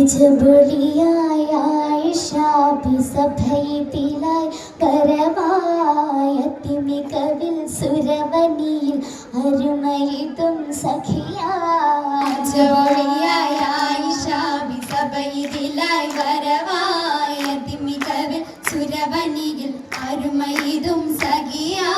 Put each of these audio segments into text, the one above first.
നിജബുളിയായ ആയിഷ സഭയിലായി കരവായ തിമികവിൽ സുരവനിയിൽ അരുമയിതും സഖിയായ ആയിഷ സഭയിലായി കരവായ തിമികവിൽ സുരവനിയിൽ അരുമയിതും സഖിയാ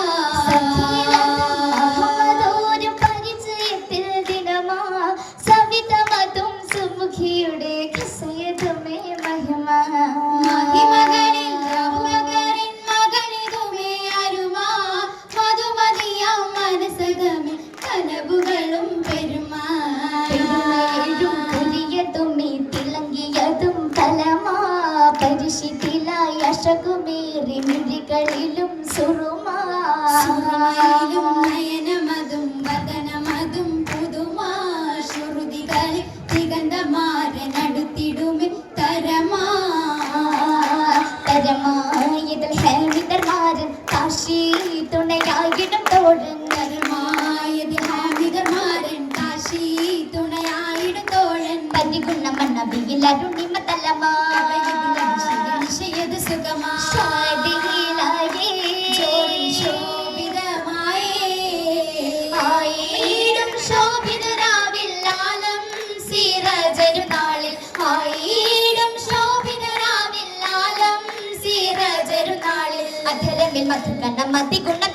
ിലും സുറുമാലും നയനമതും വദനമതും പുതുമാ ശ്രുതികളിൽ തികന്തമാരനടുത്തിടുമി തരമായതിൽ ഹാമിദർമാരൻ കാശി തുണയായിടും തോഴൻ തരമായതിൽ ഹാമിദർമാരൻ കാശി തുണയായിടും തോഴൻ പരിഗുണ മണ്ണവിയിൽ അരുണിമ തലമാ സുഖമാ മതി ഗുണ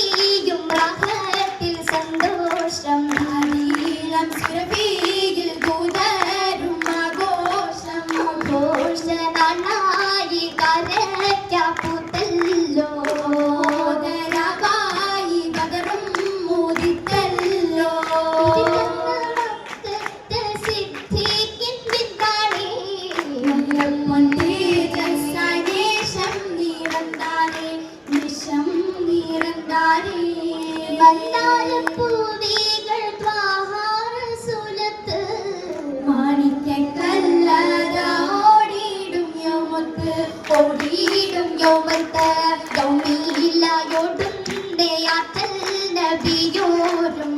പെയ്യും റാഹത്തിൽ സന്തോഷം നീളം സുരഭിയിൽ കൂതരും ആഘോഷം ഘോഷനായി കരയ്ക്കാപ്പൂത്തല്ലോ ഓദരവായി പകരും മോദിത്തല്ലോ സിദ്ധിക്കിൻ വിത്താണേ ദേശം നീറന്താരേ നിശം നീറന്താരേ വന്നാലപ്പൂവികൾ ത്വാഹാരസുലത്ത് മാണിക്കല്ലതാ ഓടിയിടും യൗമത്ത് ഓടിയിടും യൗമത്ത് യൗമില്ലായോടും നെയ്യാറ്റൽ നബിയോരും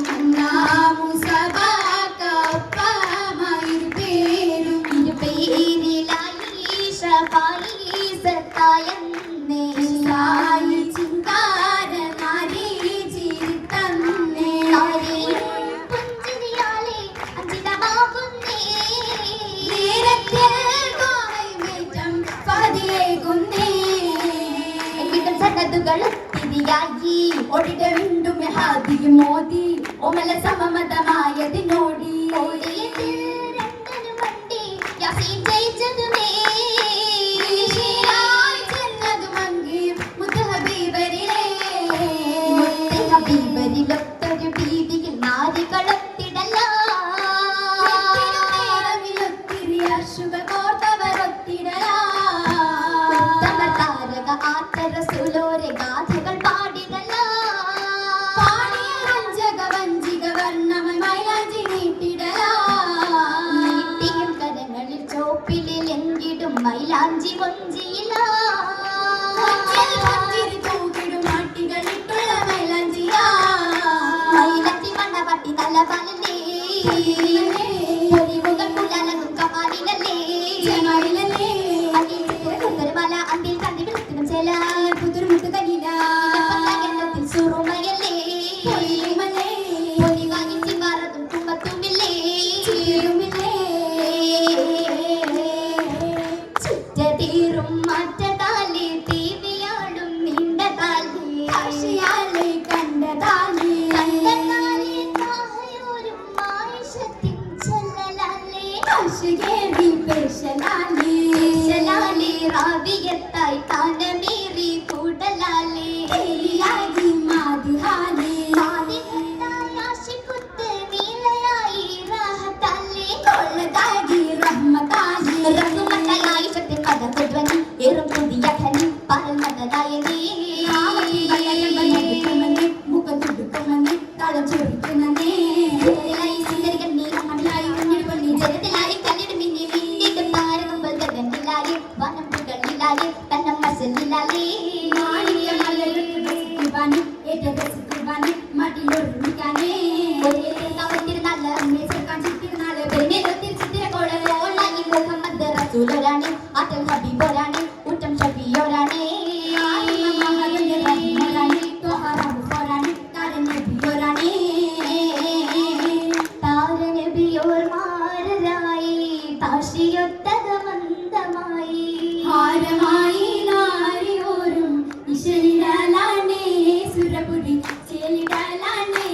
മുസബാക്കപ്പമായിരു പേരും ഇരുപേരിലായി ഷഫായിസത്തായെന്നേ സായി ചിന്താര നാരി ചിരിത്തന്നേ പുഞ്ചിരിയാലെ അഞ്ചിതമാകുന്നേ നേരത്തെ ഗോവൈമേറ്റം പതിയേകുന്നേ എങ്കിലും സന്നദ്ധകൾ തിരിയായി ഒടികളുണ്ടു മെഹാദിയും മോദി ഒമല സമമതമായതിനോടി ഓടിയത് രണ്ടനും വണ്ടി യാസീൻ ജയിച്ചതുമേ ഈശിയായി ചെന്നതു മങ്കി മുത്തഹബീബരിലേ ഹബീബരിലൊത്തൊരു ഭീതിയിൽ നാരികളൊത്തിടല നേരമിലൊത്തിരി അർഷുകൾ കോർത്തവരൊത്തിടലാ ഉത്തമ താരക ആറ്റരസുലോരെ ഗാഥകൾ പാടിടല പാടിയ വഞ്ചക വഞ്ചിക വർണ്ണമയ മൈലാഞ്ചി നീട്ടിടലാ നീട്ടിയും കരങ്ങളിൽ ചോപ്പിലിൽ എങ്കിടും മൈലാഞ്ചി വഞ്ചിയില പുഞ്ചിരി തൂക്കിടും മാട്ടികളിട്ടുള്ള മൈലാഞ്ചിയാ മൈലാഞ്ചി മണ്ണവട്ടി നല്ല പാലല്ലേ പൊലിവുകൾ കുലാലതും കമാലിലല്ലേ ജമാലിലല്ലേ കുന്തരമല അന്തിൽ കണ്ടി വിളിക്കണം ചേല പുതുർമുട്ട് കലില എണ്ണത്തിൽ സുറുമയല്ലേ പൊലിമലേ പൊലി വാങ്ങിച്ച് മാറതും കുമ്പത്തുമില്ലേ ചീരുമിലേ ചുറ്റതീറും മാറ്റതാലി തീവിയാടും നീണ്ടതാലി ആശയാലേ കണ്ടതാലേ കണ്ടതാലി താഹയോരും ആയിഷത്തിൻ ചൊല്ലലാലേ ആശയേറി പേശലാലേ ചലാലി റാവിയത്തായി താനമേറി കൂടലാലേ ഏലിയായി മാതിഹാലേ ആദികത്തായി ആശിക്കുത്ത് നീലയായി റാഹത്താലേ കൊള്ളതായി റഹ്മതാലേ റഹ്മത്തായി ആയിഷത്തിൻ പദത്തെ ധ്വനി ഏറും പുതിയ ഖനി പരൽ മതനായനേ മുഖത്തുടുക്കുമനെ തളം ചൊരിക്കുന്നേ ജനത്തിലായി സുന്ദരികണ്ണി അമിലായി മുന്നിൽ പൊന്നി ജനത്തിലായി കല്ലിട് മിന്നി മിന്നിട്ട് താരകുമ്പൽ ഗഗനിലായി വനം പുകളിലായി തന്നം മസലിലായി മാണിക്യ മലയിലൊരുവാനി ഏറ്റെടുത്തിരുവാനി മടിയിലൊരുമിക്കാനേ ഒരേ കവത്തിരുന്നാല് മേസക്കാൻ ചിത്തിരുന്നാള് പെരുമേലൊത്തിൽ ചിത്തിരക്കോളോളായി മുഹമ്മദ് റസൂലൊരാണ് ആറ്റൽ ഹബീബൊരാണ് ഊറ്റം ഷബിയൊരാണ് താരനബിയോർമാരായി താശിയൊത്തക മന്ദമായി ഹാരമായി നാരിയോരും ഇശലിടലാണേ സുരപുരി ചേലിടലാണേ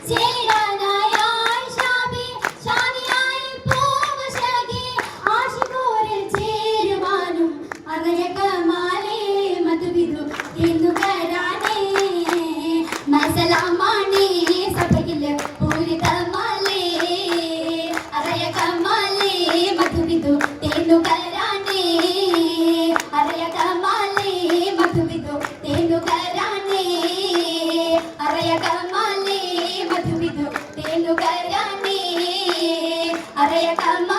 ചേലിടാനായി ഷാബി ഷാദിയായി പോവശകി ആശികോരിൽ ചേരുവാനും അറിയകമാലേ മധുവിധു എന്നുകരാനേ മസലാമാണേ സഭയില് പൂരിതമാലേ അറിയകമാലേ മധുവിധു തേനുകരാനേ അറിയകമാലേ മധുവിധു തേനുകരാനേ അറിയകമാലേ മധുവിധു തേനുകരാനേ അറിയകമാ